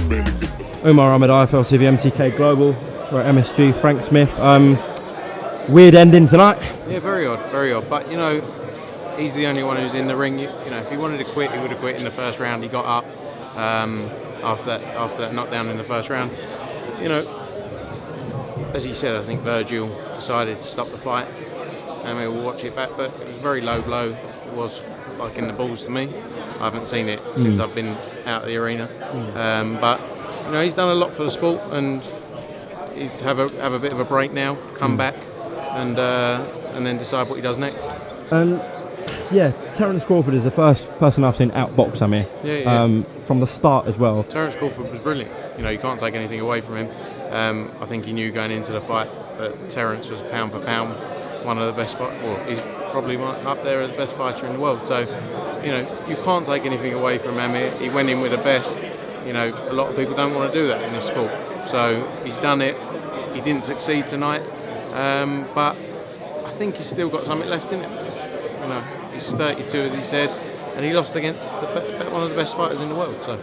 UMAR, AHMED, IFL TV, MTK Global. We're at MSG. Frank Smith. Weird ending tonight. Yeah, very odd, very odd. But you know, he's the only one who's in the ring. You know, if he wanted to quit, he would have quit in the first round. He got up after that knockdown in the first round. You know, as he said, I think Virgil decided to stop the fight, and we will watch it back. But it was a very low blow. It was like in the balls to me. I haven't seen it since I've been out of the arena. But you know, he's done a lot for the sport, and he'd have a bit of a break now, come back, and then decide what he does next. Yeah, Terence Crawford is the first person I've seen outbox Amir. From the start as well. Terence Crawford was brilliant. You know, you can't take anything away from him. I think he knew going into the fight that Terence was pound for pound one of the best he's probably up there as the best fighter in the world. So, you know, you can't take anything away from Amir. He went in with the best. You know, a lot of people don't want to do that in this sport. So he's done it. He didn't succeed tonight, but I think he's still got something left in him. You know, he's 32, as he said, and he lost against one of the best fighters in the world. So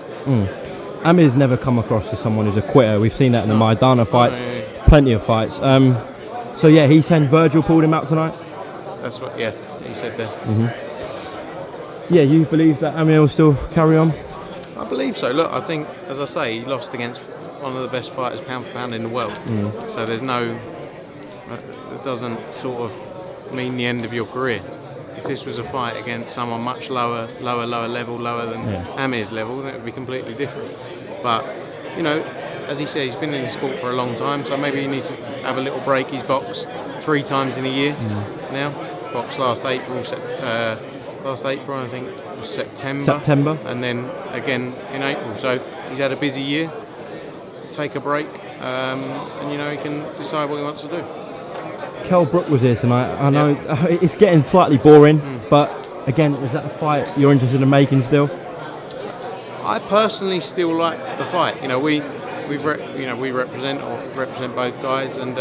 Amir's never come across as someone who's a quitter. We've seen that in the Maidana fights, plenty of fights. So yeah, he's saying Virgil pulled him out tonight. That's what, yeah, he said there. Yeah, you believe that Amir will still carry on? I believe so. Look, I think, as I say, he lost against one of the best fighters pound for pound in the world. So there's no, it doesn't sort of mean the end of your career. If this was a fight against someone much lower level, lower than Amir's level, then it would be completely different. But, you know, as he said, he's been in the sport for a long time, so maybe he needs to have a little break. He's boxed 3 times in a year now. Boxed last April, I think it was September, and then again in April. So he's had a busy year. Take a break, and you know, he can decide what he wants to do. Kell Brook was here tonight. I know it's getting slightly boring, but again, is that a fight you're interested in making still? I personally still like the fight. You know, we represent both guys, and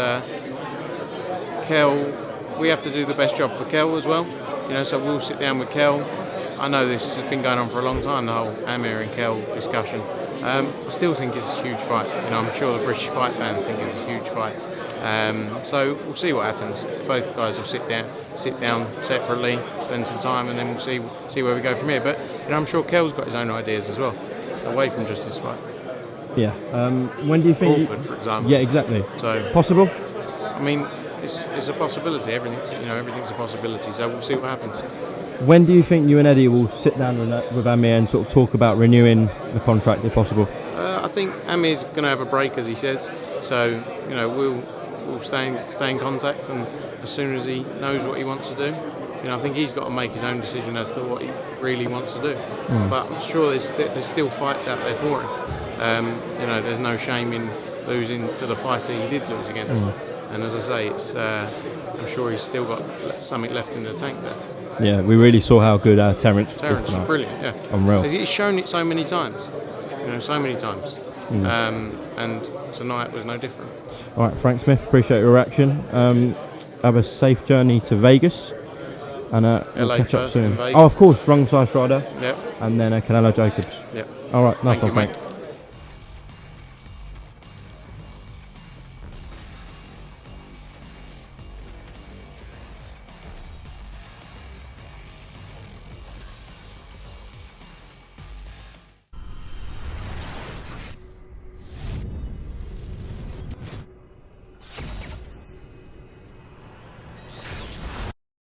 Kell, we have to do the best job for Kell as well. You know, so we'll sit down with Kell. I know this has been going on for a long time, the whole Amir and Kell discussion. I still think it's a huge fight. You know, I'm sure the British fight fans think it's a huge fight. So we'll see what happens. Both guys will sit down separately, spend some time, and then we'll see where we go from here. But you know, I'm sure Kell's got his own ideas as well, away from just this fight. Yeah. When do you think? Crawford, for example. Yeah, exactly. So possible. I mean, it's a possibility. Everything's a possibility. So we'll see what happens. When do you think you and Eddie will sit down with Amir and sort of talk about renewing the contract if possible? I think Amir's going to have a break, as he says. So you know, we'll stay in contact, and as soon as he knows what he wants to do, you know, I think he's got to make his own decision as to what he really wants to do. But I'm sure there's still fights out there for him. You know, there's no shame in losing to the fighter he did lose against. And as I say, it's I'm sure he's still got something left in the tank there. Yeah, we really saw how good Terence was brilliant. Yeah, unreal. He's shown it so many times. You know, so many times. And tonight was no different. All right, Frank Smith, appreciate your reaction. Have a safe journey to Vegas, and we'll catch up soon. Vegas. Oh, of course, Wrong Side Strider. Yep. And then Canelo Jacobs. Yep. All right, nice one, Thank you, mate.